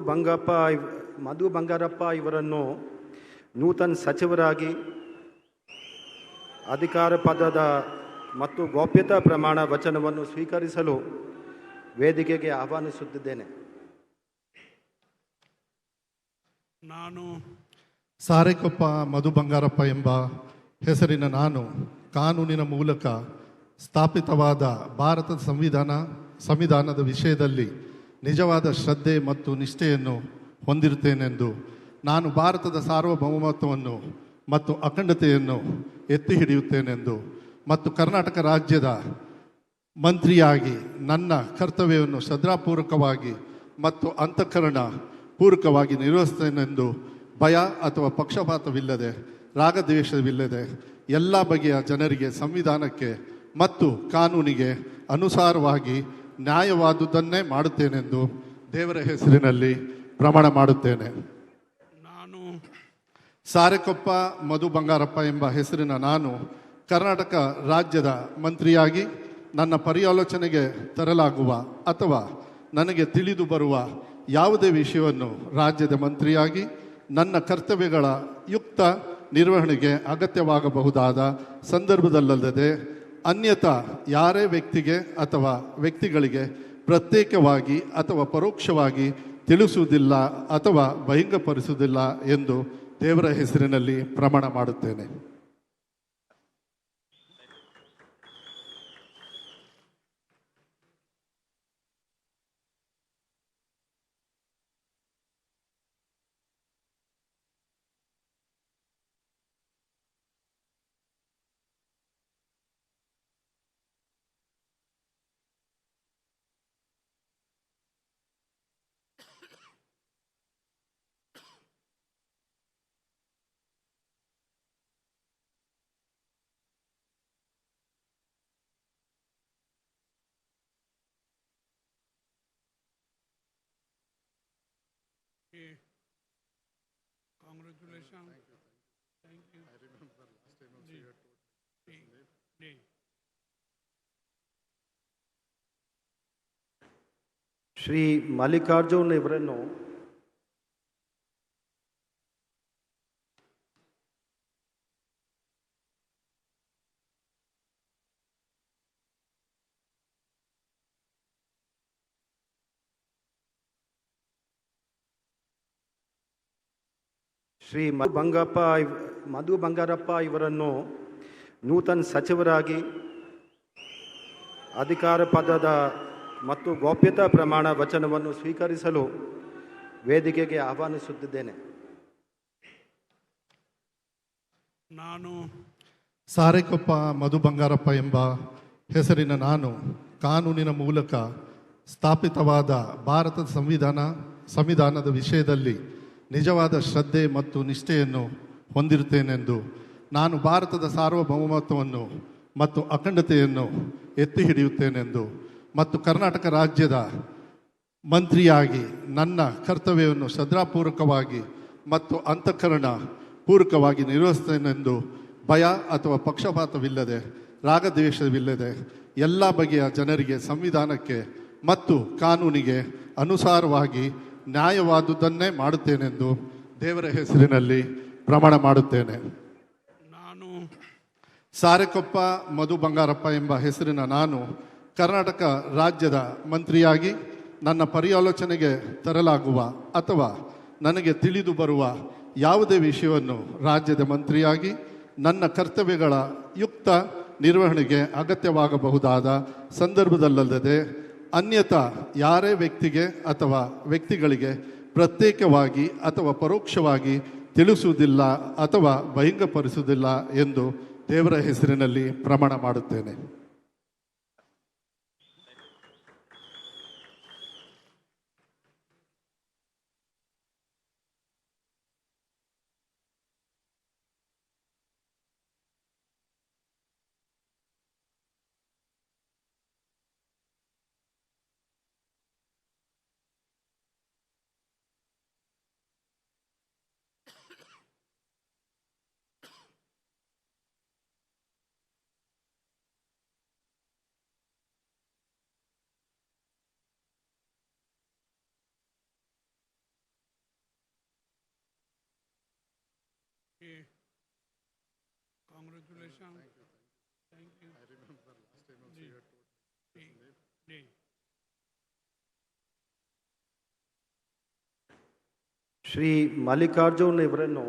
ಬಂಗಪ್ಪ ಮಧು ಬಂಗಾರಪ್ಪ ಇವರನ್ನು ನೂತನ ಸಚಿವರಾಗಿ ಅಧಿಕಾರ ಪದದ ಮತ್ತು ಗೌಪ್ಯತಾ ಪ್ರಮಾಣ ವಚನವನ್ನು ಸ್ವೀಕರಿಸಲು ವೇದಿಕೆಗೆ ಆಹ್ವಾನಿಸುತ್ತಿದ್ದೇನೆ. ನಾನು ಸಾರೆಕೊಪ್ಪ ಮಧು ಬಂಗಾರಪ್ಪ ಎಂಬ ಹೆಸರಿನ ನಾನು ಕಾನೂನಿನ ಮೂಲಕ ಸ್ಥಾಪಿತವಾದ ಭಾರತದ ಸಂವಿಧಾನದ ವಿಷಯದಲ್ಲಿ ನಿಜವಾದ ಶ್ರದ್ಧೆ ಮತ್ತು ನಿಷ್ಠೆಯನ್ನು ಹೊಂದಿರುತ್ತೇನೆಂದು, ನಾನು ಭಾರತದ ಸಾರ್ವಭೌಮತ್ವವನ್ನು ಮತ್ತು ಅಖಂಡತೆಯನ್ನು ಎತ್ತಿ ಹಿಡಿಯುತ್ತೇನೆಂದು ಮತ್ತು ಕರ್ನಾಟಕ ರಾಜ್ಯದ ಮಂತ್ರಿಯಾಗಿ ನನ್ನ ಕರ್ತವ್ಯವನ್ನು ಶ್ರದ್ಧಾಪೂರ್ವಕವಾಗಿ ಮತ್ತು ಅಂತಃಕರಣ ಪೂರ್ವಕವಾಗಿ ನಿರ್ವಹಿಸುತ್ತೇನೆಂದು ಭಯ ಅಥವಾ ಪಕ್ಷಪಾತವಿಲ್ಲದೆ ರಾಗದ್ವೇಷವಿಲ್ಲದೆ ಎಲ್ಲ ಬಗೆಯ ಜನರಿಗೆ ಸಂವಿಧಾನಕ್ಕೆ ಮತ್ತು ಕಾನೂನಿಗೆ ಅನುಸಾರವಾಗಿ ನ್ಯಾಯವಾದುದನ್ನೇ ಮಾಡುತ್ತೇನೆಂದು ದೇವರ ಹೆಸರಿನಲ್ಲಿ ಪ್ರಮಾಣ ಮಾಡುತ್ತೇನೆ. ನಾನು ಸಾರೆಕೊಪ್ಪ ಮಧು ಬಂಗಾರಪ್ಪ ಎಂಬ ಹೆಸರಿನ ನಾನು ಕರ್ನಾಟಕ ರಾಜ್ಯದ ಮಂತ್ರಿಯಾಗಿ ನನ್ನ ಪರ್ಯಾಲೋಚನೆಗೆ ತರಲಾಗುವ ಅಥವಾ ನನಗೆ ತಿಳಿದು ಬರುವ ಯಾವುದೇ ವಿಷಯವನ್ನು ರಾಜ್ಯದ ಮಂತ್ರಿಯಾಗಿ ನನ್ನ ಕರ್ತವ್ಯಗಳ ಯುಕ್ತ ನಿರ್ವಹಣೆಗೆ ಅಗತ್ಯವಾಗಬಹುದಾದ ಸಂದರ್ಭದಲ್ಲದೆ ಅನ್ಯಥಾ ಯಾರೇ ವ್ಯಕ್ತಿಗೆ ಅಥವಾ ವ್ಯಕ್ತಿಗಳಿಗೆ ಪ್ರತ್ಯೇಕವಾಗಿ ಅಥವಾ ಪರೋಕ್ಷವಾಗಿ ತಿಳಿಸುವುದಿಲ್ಲ ಅಥವಾ ಬಹಿರಂಗಪಡಿಸುವುದಿಲ್ಲ ಎಂದು ದೇವರ ಹೆಸರಿನಲ್ಲಿ ಪ್ರಮಾಣ ಮಾಡುತ್ತೇನೆ. Congratulations. Thank you. I remember last time also you had told me. Shri Mallikarjun ಇವರನ್ನು ಮಧು ಬಂಗಾರಪ್ಪ ಇವರನ್ನು ನೂತನ ಸಚಿವರಾಗಿ ಅಧಿಕಾರ ಪದದ ಮತ್ತು ಗೌಪ್ಯತಾ ಪ್ರಮಾಣ ವಚನವನ್ನು ಸ್ವೀಕರಿಸಲು ವೇದಿಕೆಗೆ ಆಹ್ವಾನಿಸುತ್ತಿದ್ದೇನೆ. ನಾನು ಸಾರೆಕೊಪ್ಪ ಮಧು ಬಂಗಾರಪ್ಪ ಎಂಬ ಹೆಸರಿನ ನಾನು ಕಾನೂನಿನ ಮೂಲಕ ಸ್ಥಾಪಿತವಾದ ಭಾರತದ ಸಂವಿಧಾನದ ವಿಷಯದಲ್ಲಿ ನಿಜವಾದ ಶ್ರದ್ಧೆ ಮತ್ತು ನಿಷ್ಠೆಯನ್ನು ಹೊಂದಿರುತ್ತೇನೆಂದು, ನಾನು ಭಾರತದ ಸಾರ್ವಭೌಮತ್ವವನ್ನು ಮತ್ತು ಅಖಂಡತೆಯನ್ನು ಎತ್ತಿ ಹಿಡಿಯುತ್ತೇನೆಂದು ಮತ್ತು ಕರ್ನಾಟಕ ರಾಜ್ಯದ ಮಂತ್ರಿಯಾಗಿ ನನ್ನ ಕರ್ತವ್ಯವನ್ನು ಶ್ರದ್ಧಾಪೂರ್ವಕವಾಗಿ ಮತ್ತು ಅಂತಃಕರಣ ಪೂರ್ವಕವಾಗಿ ನಿರ್ವಹಿಸುತ್ತೇನೆಂದು ಭಯ ಅಥವಾ ಪಕ್ಷಪಾತವಿಲ್ಲದೆ ರಾಗದ್ವೇಷವಿಲ್ಲದೆ ಎಲ್ಲ ಬಗೆಯ ಜನರಿಗೆ ಸಂವಿಧಾನಕ್ಕೆ ಮತ್ತು ಕಾನೂನಿಗೆ ಅನುಸಾರವಾಗಿ ನ್ಯಾಯವಾದುದನ್ನೇ ಮಾಡುತ್ತೇನೆಂದು ದೇವರ ಹೆಸರಿನಲ್ಲಿ ಪ್ರಮಾಣ ಮಾಡುತ್ತೇನೆ. ನಾನು ಸಾರೆಕೊಪ್ಪ ಮಧು ಬಂಗಾರಪ್ಪ ಎಂಬ ಹೆಸರಿನ ನಾನು ಕರ್ನಾಟಕ ರಾಜ್ಯದ ಮಂತ್ರಿಯಾಗಿ ನನ್ನ ಪರ್ಯಾಲೋಚನೆಗೆ ತರಲಾಗುವ ಅಥವಾ ನನಗೆ ತಿಳಿದು ಬರುವ ಯಾವುದೇ ವಿಷಯವನ್ನು ರಾಜ್ಯದ ಮಂತ್ರಿಯಾಗಿ ನನ್ನ ಕರ್ತವ್ಯಗಳ ಯುಕ್ತ ನಿರ್ವಹಣೆಗೆ ಅಗತ್ಯವಾಗಬಹುದಾದ ಸಂದರ್ಭದಲ್ಲದೆ ಅನ್ಯಥಾ ಯಾರೇ ವ್ಯಕ್ತಿಗೆ ಅಥವಾ ವ್ಯಕ್ತಿಗಳಿಗೆ ಪ್ರತ್ಯೇಕವಾಗಿ ಅಥವಾ ಪರೋಕ್ಷವಾಗಿ ತಿಳಿಸುವುದಿಲ್ಲ ಅಥವಾ ಬಹಿರಂಗಪಡಿಸುವುದಿಲ್ಲ ಎಂದು ದೇವರ ಹೆಸರಿನಲ್ಲಿ ಪ್ರಮಾಣ ಮಾಡುತ್ತೇನೆ. जी कांग्रेचुलेशन थैंक यू जी जी ಶ್ರೀ ಮಲ್ಲಿಕಾರ್ಜುನ್ ಇವರನ್ನು